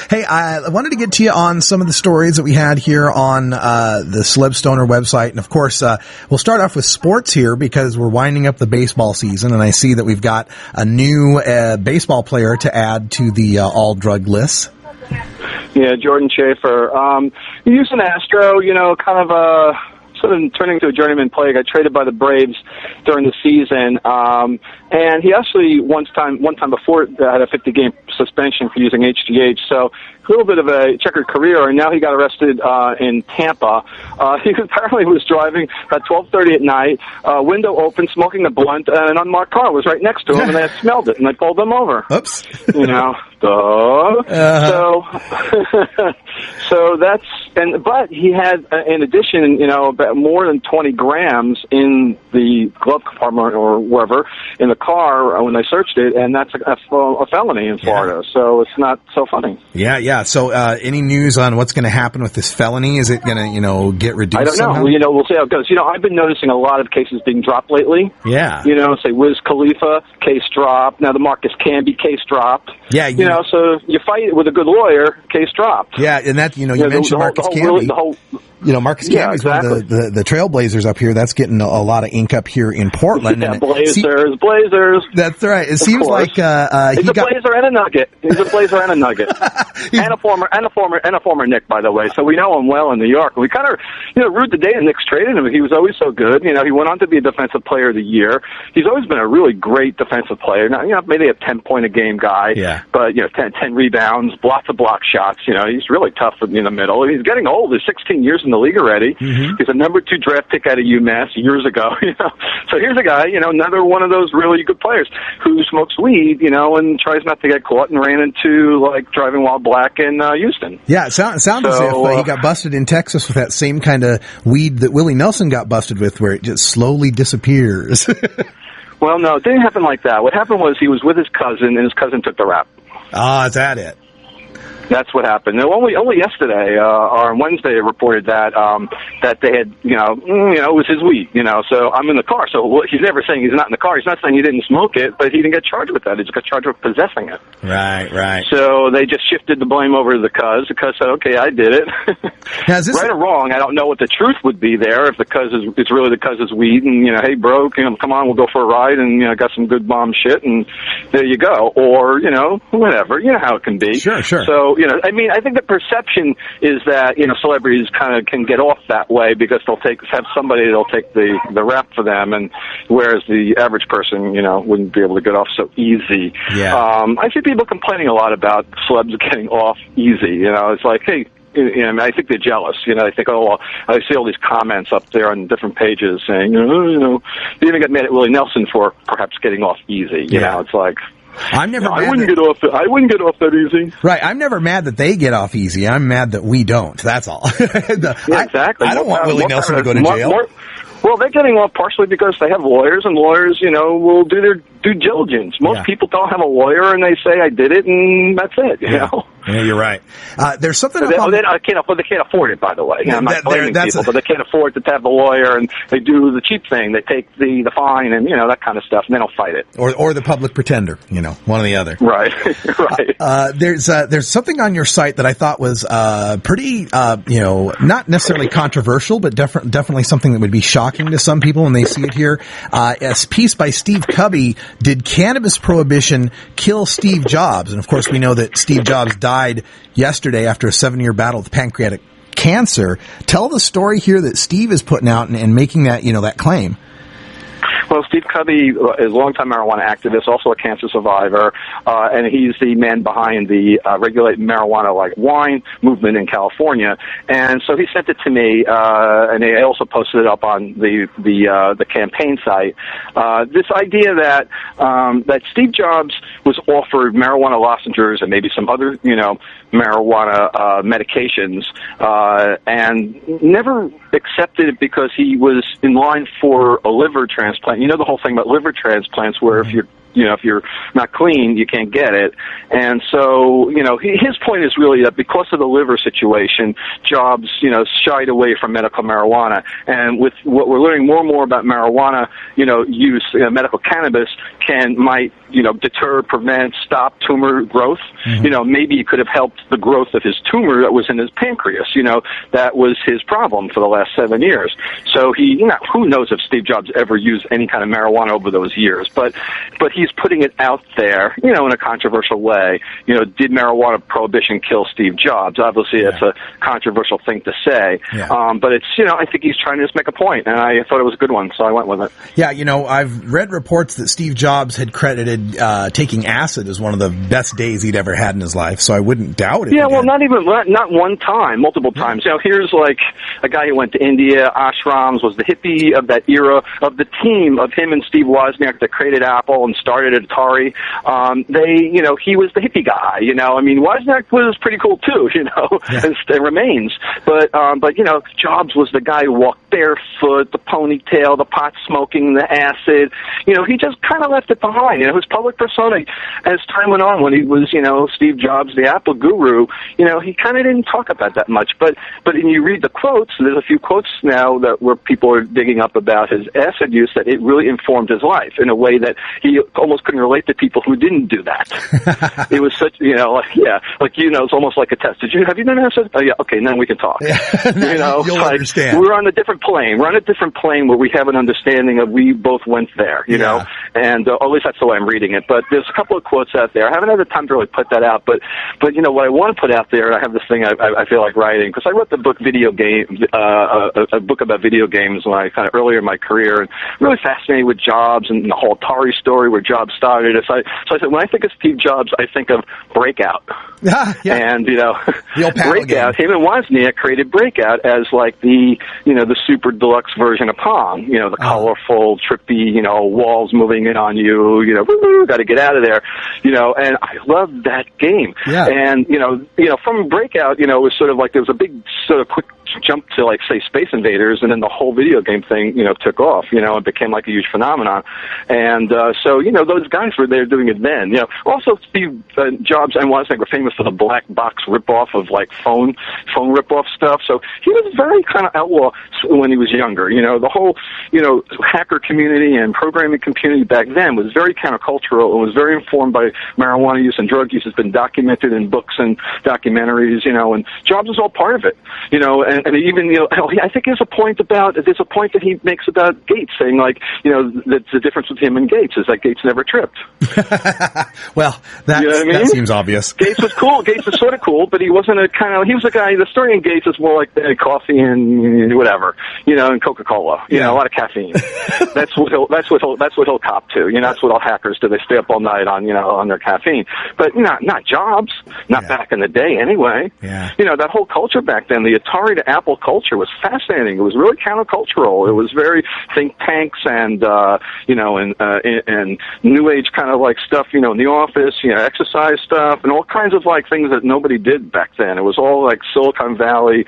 Hey, I wanted to get to you on some of the stories that we had here on the Celeb Stoner website. And, of course, we'll start off with sports here because we're winding up the baseball season, and I see that we've got a new baseball player to add to the all-drug list. Yeah, Jordan Schaefer. He was an Astro, kind of sort of turning into a journeyman player. Got traded by the Braves during the season, and he actually one time before had a 50-game suspension for using HGH. So a little bit of a checkered career, and now he got arrested in Tampa. He apparently was driving at 12:30 at night, window open, smoking a blunt, and an unmarked car was right next to him, and they had smelled it, and they pulled him over. Oops. So that's but he had in addition, about more than 20 grams in the glove compartment or wherever in the car when they searched it, and that's a felony in Florida. Yeah. So it's not so funny. Yeah. So any news on what's going to happen with this felony? Is it going to, get reduced? I don't know. Somehow? We'll see how it goes. I've been noticing a lot of cases being dropped lately. Yeah. Say Wiz Khalifa case dropped. Now the Marcus Camby case dropped. Yeah. So you fight it with a good lawyer, case dropped. Yeah, and that you mentioned Marcus Camby. Marcus Camby is one of the trailblazers up here. That's getting a lot of ink up here in Portland. Yeah, Blazers. That's right. It seems like he's a Blazer and a Nugget. He's a Blazer and a Nugget, and a former Knick, by the way. So we know him well in New York. We kind of rued the day the Knicks traded him. He was always so good. He went on to be a Defensive Player of the Year. He's always been a really great defensive player. Now maybe a 10-point-a-game guy. Yeah. But 10 rebounds, lots of block shots. He's really tough in the middle. He's getting old. He's 16 years in the league already. Mm-hmm. He's a number 2 draft pick out of UMass years ago. So here's a guy, another one of those really good players who smokes weed, and tries not to get caught and ran into driving while black in Houston. Yeah, it sounds as if he got busted in Texas with that same kind of weed that Willie Nelson got busted with, where it just slowly disappears. Well, no, it didn't happen like that. What happened was he was with his cousin, and his cousin took the rap. Ah, is that it? That's what happened. Now, only yesterday or on Wednesday, it reported that that they had, it was his weed. So I'm in the car. So he's never saying he's not in the car. He's not saying he didn't smoke it, but he didn't get charged with that. He just got charged with possessing it. Right. So they just shifted the blame over to the cuz. The cuz said, "Okay, I did it." Now, is this right or wrong? I don't know what the truth would be there if the cuz it's really the cuz's weed, and hey, bro, come on, we'll go for a ride, and got some good bomb shit, and there you go, or whatever. You know how it can be. Sure. So I mean, I think the perception is that, celebrities kind of can get off that way because they'll have somebody that'll take the rap for them, and whereas the average person, wouldn't be able to get off so easy. Yeah. I see people complaining a lot about celebs getting off easy. It's like, hey, I think they're jealous. They think, oh, well, I see all these comments up there on different pages saying, they even got mad at Willie Nelson for perhaps getting off easy. It's like, I wouldn't get off that easy. Right. I'm never mad that they get off easy. I'm mad that we don't. That's all. Exactly. I don't want Willie Nelson to go to jail. Well, they're getting off partially because they have lawyers, and lawyers, will do their due diligence. Most people don't have a lawyer, and they say, I did it, and that's it, you know? Yeah, you're right. There's something they can't afford it, by the way. I'm not blaming people, but they can't afford to have a lawyer, and they do the cheap thing. They take the fine and, that kind of stuff, and they don't fight it. Or the public pretender, one or the other. Right, right. There's something on your site that I thought was pretty, not necessarily controversial, but definitely something that would be shocking to some people when they see it here. A piece by Steve Cubby, Did Cannabis Prohibition Kill Steve Jobs? And of course we know that Steve Jobs died yesterday after a 7-year battle with pancreatic cancer. Tell the story here that Steve is putting out and making that, that claim. Well, Steve Cubby is a longtime marijuana activist, also a cancer survivor, and he's the man behind the Regulate Marijuana Like Wine movement in California. And so he sent it to me, and I also posted it up on the campaign site. This idea that Steve Jobs was offered marijuana lozenges and maybe some other, marijuana medications, and never accepted it because he was in line for a liver transplant. The whole thing about liver transplants, where if you're not clean, you can't get it. And so, his point is really that because of the liver situation, Jobs, shied away from medical marijuana. And with what we're learning more and more about marijuana, use, medical cannabis might deter, prevent, stop tumor growth. Mm-hmm. Maybe it could have helped the growth of his tumor that was in his pancreas. That was his problem for the last 7 years. So who knows if Steve Jobs ever used any kind of marijuana over those years, but he's putting it out there, in a controversial way. Did marijuana prohibition kill Steve Jobs? Obviously, it's a controversial thing to say. Yeah. But it's, I think he's trying to just make a point, and I thought it was a good one, so I went with it. Yeah, I've read reports that Steve Jobs had credited taking acid as one of the best days he'd ever had in his life, so I wouldn't doubt it. Yeah, well, not one time, multiple times. Here's like a guy who went to India, ashrams, was the hippie of that era, of the team of him and Steve Wozniak that created Apple and started Atari. He was the hippie guy, Wozniak was pretty cool too, and remains. But Jobs was the guy who walked barefoot, the ponytail, the pot smoking, the acid. He just kind of left it behind. His public persona, as time went on, when he was, Steve Jobs, the Apple guru, he kind of didn't talk about that much. But when you read the quotes, there's a few quotes now where people are digging up about his acid use, that it really informed his life in a way that he almost couldn't relate to people who didn't do that. It was such, it's almost like a test. Have you done acid? Oh yeah, okay, then we can talk. Yeah. You'll understand. We're on a different plane. We're on a different plane where we have an understanding of we both went there, know, and at least that's the way I'm reading it. But there's a couple of quotes out there. I haven't had the time to really put that out, but what I want to put out there, and I have this thing I feel like writing, because I wrote the book a book about video games when I kind of earlier in my career, and really fascinated with Jobs and the whole Atari story where Jobs started. So I said, when I think of Steve Jobs, I think of Breakout. And, Breakout, him and Wozniak created Breakout as like the super deluxe version of Pong, the colorful, trippy, walls moving in on you, got to get out of there, and I loved that game. Yeah. And, from Breakout, it was sort of like there was a big sort of quick jump to, like, say, Space Invaders, and then the whole video game thing, took off, it became like a huge phenomenon. And so, those guys were there doing it then. Also Steve Jobs and Wozniak were famous for the black box ripoff of, like, phone ripoff stuff. So he was very kind of outlaw when he was younger. The whole, hacker community and programming community back then was very countercultural and was very informed by marijuana use and drug use. Has been documented in books and documentaries, and Jobs was all part of it, and even, I think there's a point that he makes about Gates, saying, like, that's the difference with him and Gates is that Gates never tripped. Well, that, You know what I mean? that seems obvious. Gates was cool. Gates was sort of cool, but he wasn't he was a guy, the story in Gates is more like coffee and whatever, and Coca-Cola, a lot of caffeine. That's what he'll cop to. That's what all hackers do. They stay up all night on their caffeine. But not jobs, not back in the day anyway. Yeah. That whole culture back then, the Atari to Apple culture was fascinating. It was really countercultural. It was very think tanks and, and new age kind of like stuff, in the office, exercise stuff and all kinds of like things that nobody did back then. It was all like Silicon Valley,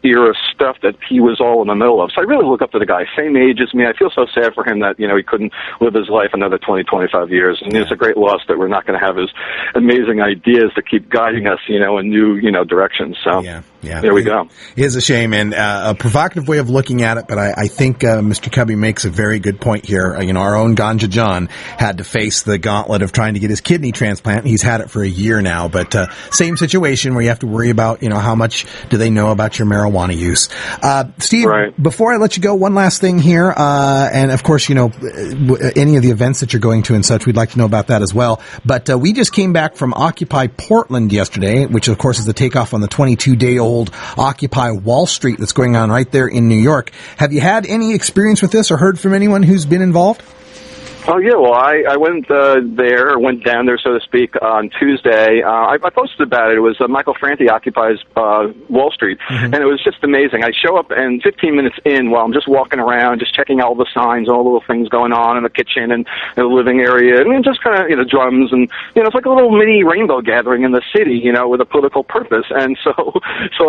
era stuff that he was all in the middle of. So I really look up to the guy, same age as me. I feel so sad for him that, he couldn't live his life another 20, 25 years. And it's a great loss that we're not going to have his amazing ideas to keep guiding us, in new, directions. So there we go. It is a shame and a provocative way of looking at it, but I think Mr. Cubby makes a very good point here. Our own Ganja John had to face the gauntlet of trying to get his kidney transplant. He's had it for a year now, but same situation where you have to worry about, how much do they know about your marijuana use. Steve, before I let you go, one last thing here, and of course, any of the events that you're going to and such, we'd like to know about that as well. But we just came back from Occupy Portland yesterday, which of course is the takeoff on the 22-day-old Occupy Wall Street that's going on right there in New York. Have you had any experience with this or heard from anyone who's been involved? Oh, yeah, well, I went went down there, so to speak, on Tuesday. I posted about it. It was Michael Franti occupies Wall Street, and it was just amazing. I show up, and 15 minutes in, while I'm just walking around, just checking all the signs, all the little things going on in the kitchen and the living area, and just kind of, drums, and, it's like a little mini rainbow gathering in the city, with a political purpose. And so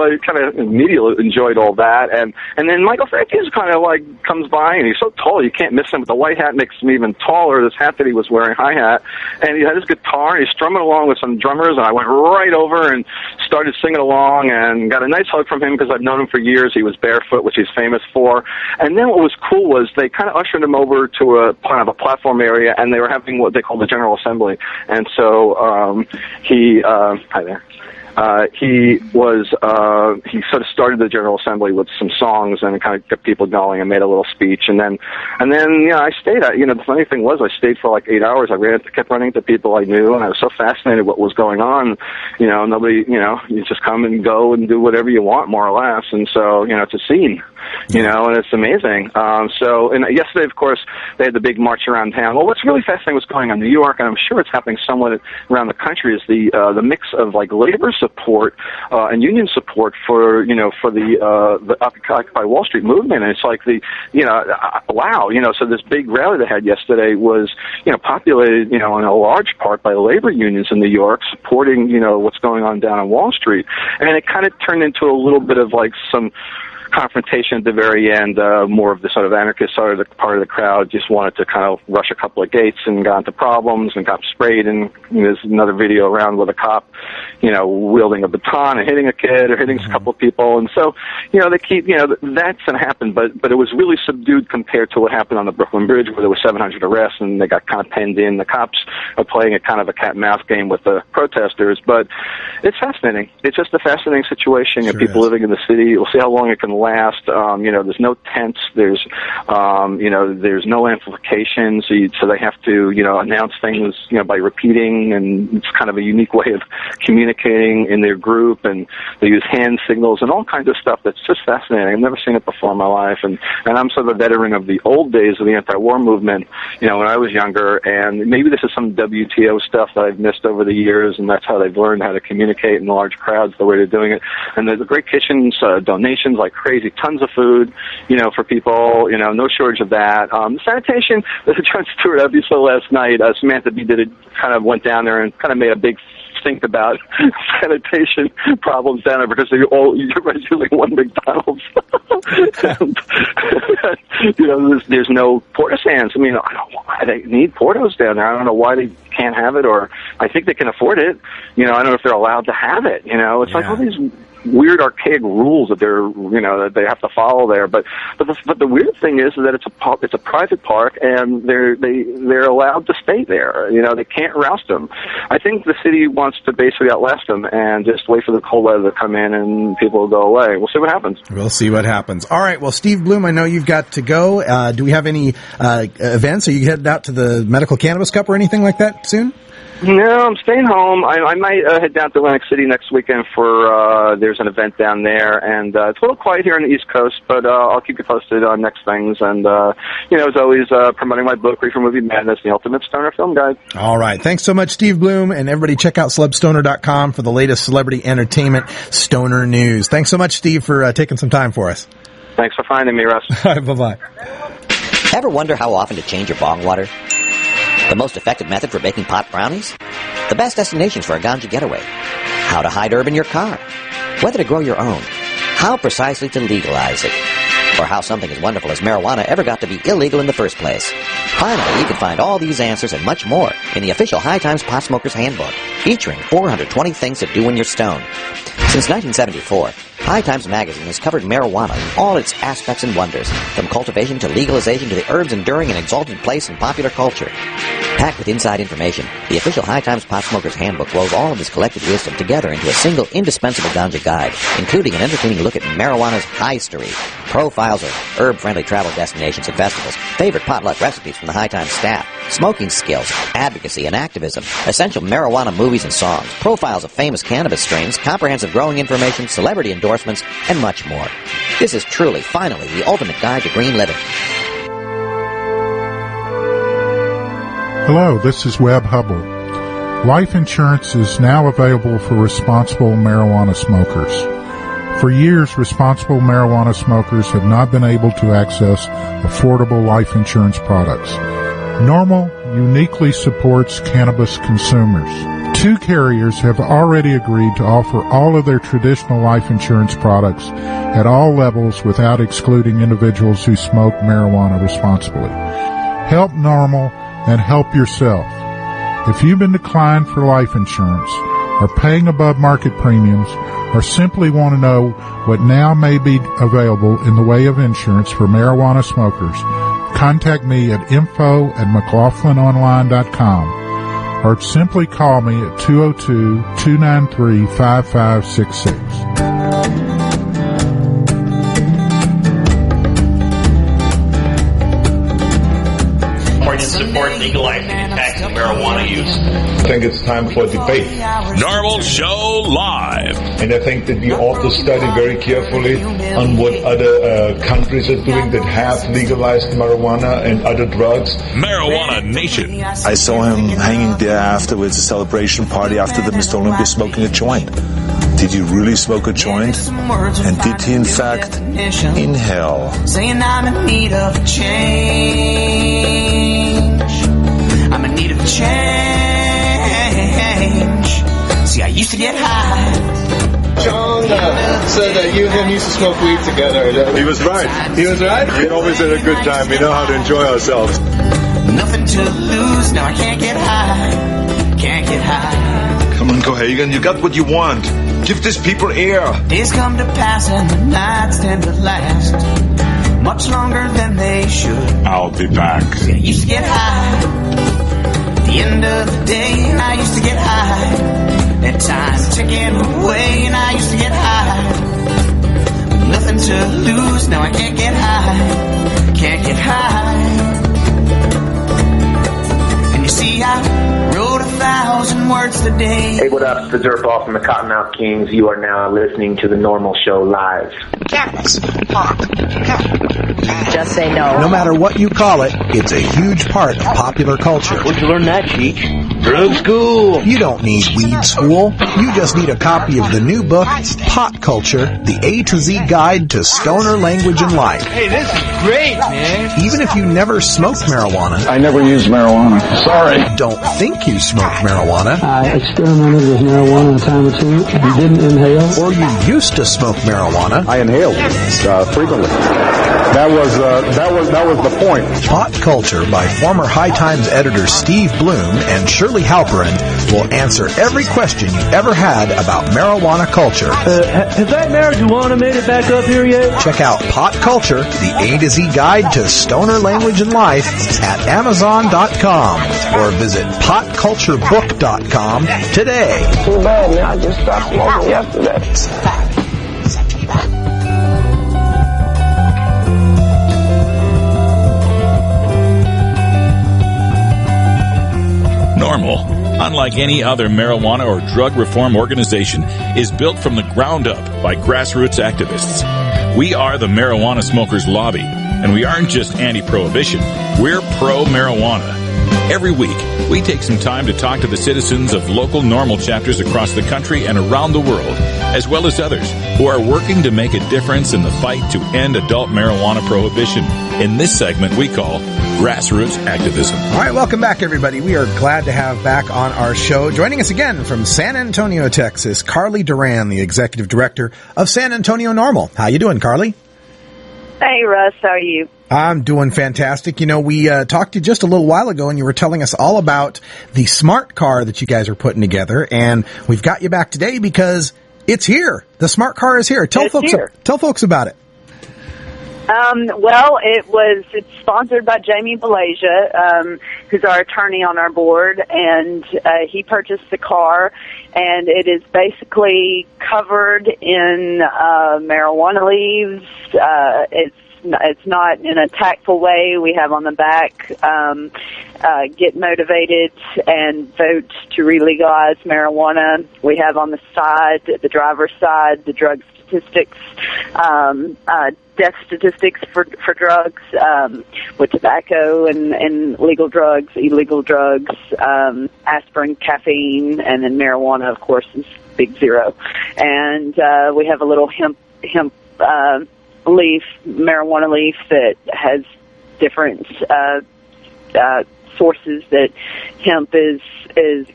I kind of immediately enjoyed all that. And then Michael Franti is kind of like comes by, and he's so tall, you can't miss him, but the white hat makes him even taller, this hat that he was wearing, hi-hat, and he had his guitar, and he's strumming along with some drummers, and I went right over and started singing along and got a nice hug from him because I've known him for years. He was barefoot, which he's famous for. And then what was cool was they kind of ushered him over to a kind of a platform area, and they were having what they call the General Assembly. And so hi there. He sort of started the General Assembly with some songs and kind of got people going and made a little speech. And then, I stayed. The funny thing was I stayed for like 8 hours. I kept running into people I knew, and I was so fascinated what was going on. Nobody, you just come and go and do whatever you want, more or less. And so, it's a scene, and it's amazing. And yesterday, of course, they had the big march around town. Well, what's really fascinating was going on in New York, and I'm sure it's happening somewhat around the country, is the mix of like labor support and union support for the Occupy Wall Street movement. And it's like wow, so this big rally they had yesterday was populated in a large part by labor unions in New York supporting what's going on down on Wall Street, and it kind of turned into a little bit of like some confrontation at the very end. More of the sort of anarchist part of the crowd just wanted to kind of rush a couple of gates and got into problems and got sprayed. And there's another video around with a cop, wielding a baton and hitting a kid or hitting a couple of people. And so, they keep, that's going to happen, but it was really subdued compared to what happened on the Brooklyn Bridge, where there were 700 arrests and they got kind of penned in. The cops are playing a kind of a cat and mouse game with the protesters, but it's fascinating. It's just a fascinating situation. Sure people living in the city. We'll see how long it can last. There's no tents. There's no amplifications. So they have to, announce things, by repeating, and it's kind of a unique way of communicating in their group, and they use hand signals and all kinds of stuff that's just fascinating. I've never seen it before in my life, and I'm sort of a veteran of the old days of the anti-war movement, when I was younger, and maybe this is some WTO stuff that I've missed over the years, and that's how they've learned how to communicate in large crowds, the way they're doing it. And there's great kitchens, donations like crazy, tons of food, for people, no shortage of that. Sanitation, the Jon Stewart episode last night, Samantha Bee kind of went down there and kind of made a big think about sanitation problems down there because everybody's using one McDonald's. And, there's no porta sands. I don't know why they need portos down there. I don't know why they can't have it, or I think they can afford it. I don't know if they're allowed to have it. It's like all these weird archaic rules that that they have to follow there. But the weird thing is that it's a private park, and they're allowed to stay there. They can't roust them. I think the city wants to basically outlast them and just wait for the cold weather to come in and people will go away. We'll see what happens. We'll see what happens. All right. Well, Steve Bloom, I know you've got to go. Do we have any events? Are you headed out to the Medical Cannabis Cup or anything like that soon? No, I'm staying home. I might head down to Atlantic City next weekend for there's an event down there, and it's a little quiet here on the East Coast, but I'll keep you posted on next things. And as always, promoting my book, Reefer Movie Madness, the Ultimate Stoner Film Guide. All right, thanks so much, Steve Bloom, and everybody check out celebstoner.com for the latest celebrity entertainment stoner news. Thanks so much, Steve, for taking some time for us. Thanks for finding me, Russ. All right, bye-bye. Ever wonder how often to change your bong water? The most effective method for baking pot brownies? The best destinations for a ganja getaway? How to hide herb in your car? Whether to grow your own? How precisely to legalize it? Or how something as wonderful as marijuana ever got to be illegal in the first place? Finally, you can find all these answers and much more in the official High Times Pot Smoker's Handbook, featuring 420 things to do when you're stoned. Since 1974, High Times Magazine has covered marijuana in all its aspects and wonders, from cultivation to legalization to the herb's enduring and exalted place in popular culture. Packed with inside information, the official High Times Pot Smoker's Handbook rolls all of this collected wisdom together into a single indispensable ganja guide, including an entertaining look at marijuana's history, profiles of herb-friendly travel destinations and festivals, favorite potluck recipes from the High Times staff, smoking skills, advocacy and activism, essential marijuana movies and songs, profiles of famous cannabis strains, comprehensive growing information, celebrity endorsements, and much more. This is truly, finally, the ultimate guide to green living. Hello, this is Webb Hubble. Life insurance is now available for responsible marijuana smokers. For years, responsible marijuana smokers have not been able to access affordable life insurance products. Norml uniquely supports cannabis consumers. 2 carriers have already agreed to offer all of their traditional life insurance products at all levels without excluding individuals who smoke marijuana responsibly. Help Norml and help yourself. If you've been declined for life insurance, are paying above market premiums, or simply want to know what now may be available in the way of insurance for marijuana smokers, contact me at info@mclaughlinonline.com or simply call me at 202-293-5566. Support legalizing and taxing marijuana use. I think it's time for debate. Norml Show Live. And I think that we ought to study very carefully on what other countries are doing that have legalized marijuana and other drugs. Marijuana Nation. I saw him hanging there afterwards, a celebration party after the Mr. Olympia, smoking a joint. Did he really smoke a joint? And did he in fact inhale? Saying I'm in need of a change. I'm in need of a change. See, I used to get high. John said that you and him used to smoke weed together. He was right. He was right? We always had a good time. We know how to enjoy ourselves. Nothing to lose. Now I can't get high. Can't get high. Come on, Cohagen. You got what you want. Give these people air. Days come to pass and the nights tend to last much longer than they should. I'll be back. I used to get high. At the end of the day, I used to get high. That time ticking away, and I used to get high. Nothing to lose, now I can't get high. Can't get high. And you see, I wrote 1,000 words today. Hey, what up? It's the Dirt Ball from the Cottonmouth Kings. You are now listening to the Norml Show Live. Cannabis, pot, just say no. No matter what you call it, it's a huge part of popular culture. Where'd you learn that, Cheech? Drug school. You don't need weed school. You just need a copy of the new book, Pot Culture, the A to Z Guide to Stoner Language and Life. Hey, this is great, man. Even if you never smoked marijuana. I never used marijuana. Sorry. Don't think you smoked marijuana. I experimented with marijuana a time or two and didn't inhale. Or you used to smoke marijuana. I inhaled frequently. That was the point. Pot Culture by former High Times editor Steve Bloom and Shirley Halperin will answer every question you ever had about marijuana culture. Has that marijuana made it back up here yet? Check out Pot Culture, the A to Z guide to stoner language and life at Amazon.com or visit potculturebook.com today. Too bad, man. I just stopped smoking yesterday. Norml, unlike any other marijuana or drug reform organization, is built from the ground up by grassroots activists. We are the Marijuana Smokers Lobby, and we aren't just anti-prohibition, we're pro-marijuana. Every week, we take some time to talk to the citizens of local Norml chapters across the country and around the world, as well as others who are working to make a difference in the fight to end adult marijuana prohibition. In this segment, we call Grassroots Activism. All right, welcome back, everybody. We are glad to have back on our show, joining us again from San Antonio, Texas, Carly Duran, the Executive Director of San Antonio Norml. How you doing, Carly? Hey, Russ. How are you? I'm doing fantastic. You know, we talked to you just a little while ago, and you were telling us all about the smart car that you guys are putting together, and we've got you back today because it's here. The smart car is here. Tell folks about it. Well, it's sponsored by Jamie Belasia, who's our attorney on our board, and he purchased the car, and it is basically covered in marijuana leaves. It's not in a tactful way. We have on the back, get motivated and vote to relegalize marijuana. We have on the side, the driver's side, the drug statistics, death statistics for drugs, with tobacco and legal drugs, illegal drugs, aspirin, caffeine, and then marijuana, of course, is big zero. And we have a little hemp leaf, marijuana leaf that has different sources that hemp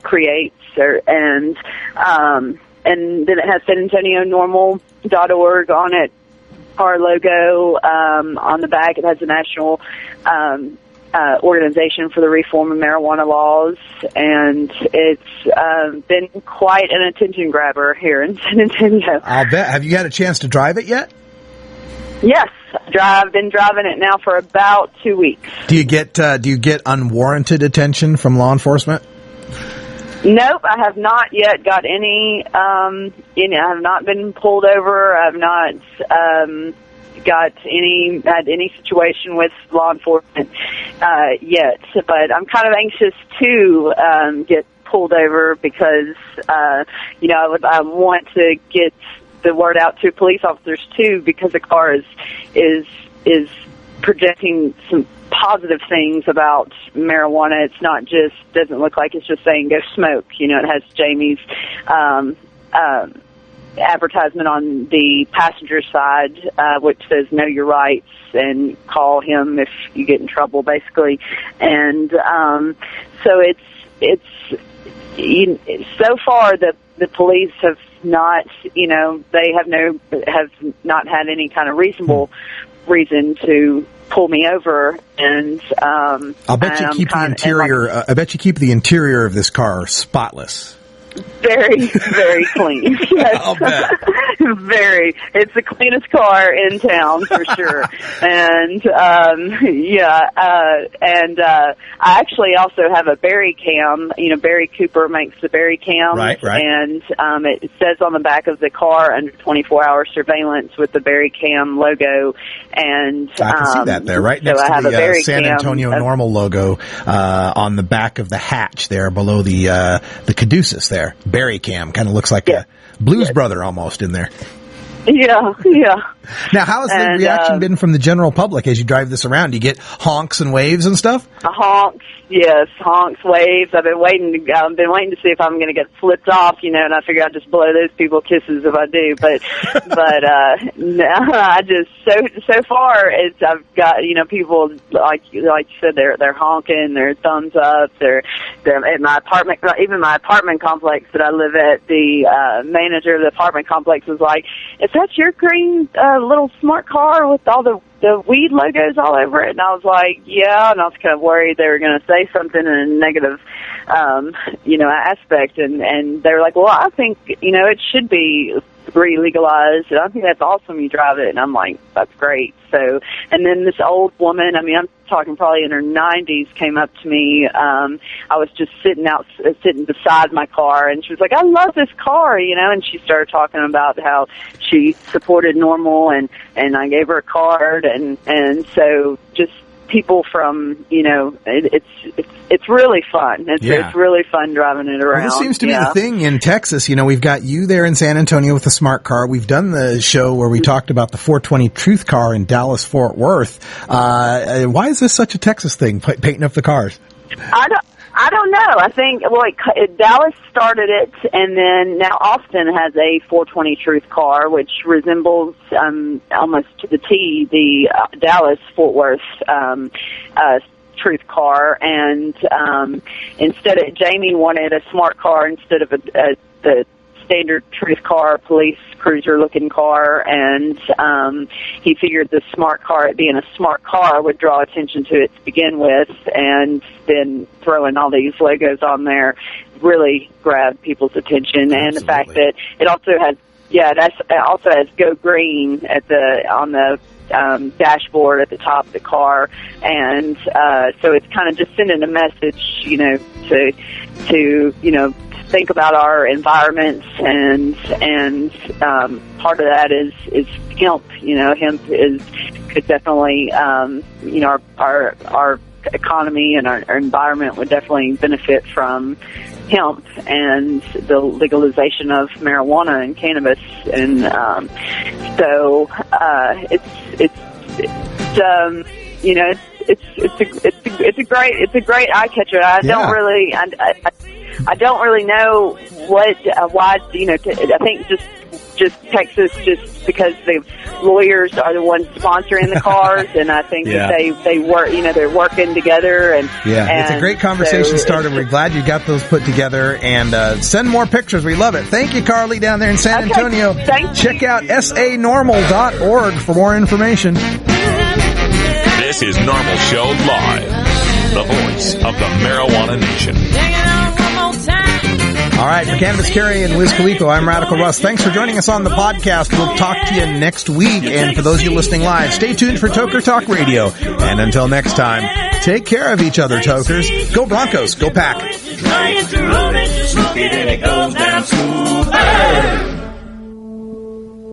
creates, and then it has SanAntonioNormal.org on it. Our logo on the back. It has a national organization for the reform of marijuana laws, and it's been quite an attention grabber here in San Antonio. I'll bet. Have you had a chance to drive it yet? Yes, I've been driving it now for about 2 weeks. Do you get unwarranted attention from law enforcement? Nope, I have not yet got any. I have not been pulled over. I've not had any situation with law enforcement yet. But I'm kind of anxious to get pulled over because I want to get the word out to police officers too, because the car is projecting some positive things about marijuana. It's not just, doesn't look like it's just saying go smoke. It has Jamie's advertisement on the passenger side, which says know your rights and call him if you get in trouble, basically. And so it's so far the police have not, they have not had any kind of reasonable reason to pull me over, and I'll bet you keep the interior. I bet you keep the interior of this car spotless. Very, very clean. Yes. I'll bet. Very. It's the cleanest car in town for sure. And I actually also have a Berry Cam. Barry Cooper makes the Berry Cam. Right. And it says on the back of the car under 24-hour surveillance with the Berry Cam logo. And I can see that there, right next to the San Antonio Norml logo on the back of the hatch there below the caduceus there. Berry Cam kind of looks like a Blues Brother almost in there. Yeah. Now, how has the reaction been from the general public as you drive this around? Do you get honks and waves and stuff? Honks, yes, honks, waves. I've been waiting to see if I'm going to get flipped off, and I figure I'll just blow those people kisses if I do. But no, I just so far I've got people like you said, they're honking, they're thumbs up, they're at my apartment, even my apartment complex that I live at. The manager of the apartment complex was like, "Is that your green little smart car with all the weed logos all over it?" And I was like, yeah, and I was kind of worried they were going to say something in a negative, aspect. And they were like, well, I think, it should be re-legalized, and I think that's awesome you drive it. And I'm like, that's great. So, and then this old woman, I'm talking probably in her 90s, came up to me. I was just sitting beside my car, and she was like, I love this car, and she started talking about how she supported Norml, and I gave her a card, and so just people from, it's really fun. It's really fun driving it around. Well, this seems to be the thing in Texas. We've got you there in San Antonio with the smart car. We've done the show where we talked about the 420 Truth car in Dallas-Fort Worth. Why is this such a Texas thing, painting up the cars? I don't know. I think, Dallas started it, and then now Austin has a 420 Truth car, which resembles almost to the T the Dallas-Fort Worth Truth car. And instead of, Jamie wanted a smart car instead of the standard Truth car, police cruiser looking car, and he figured the smart car, it being a smart car, would draw attention to it to begin with, and then throwing all these logos on there really grabbed people's attention. Absolutely. And the fact that it also has it also has Go Green on the dashboard at the top of the car, and so it's kind of just sending a message, to think about our environments, and part of that is hemp. Hemp could definitely, our economy and our environment would definitely benefit from hemp and the legalization of marijuana and cannabis, and so it's a great eye catcher. I don't really know why. I think just Texas, just because the lawyers are the ones sponsoring the cars, and I think that they work. They're working together, and it's a great conversation starter. We're glad you got those put together, and send more pictures. We love it. Thank you, Carly, down there in San Antonio. Check out sanormal.org for more information. This is Norml Show Live, the voice of the marijuana nation. All right, for Cannabis Carrie and Wiz Khalifa, I'm Radical Russ. Thanks for joining us on the podcast. We'll talk to you next week. And for those of you listening live, stay tuned for Toker Talk Radio. And until next time, take care of each other, Tokers. Go Broncos. Go Pack. It goes down smooth.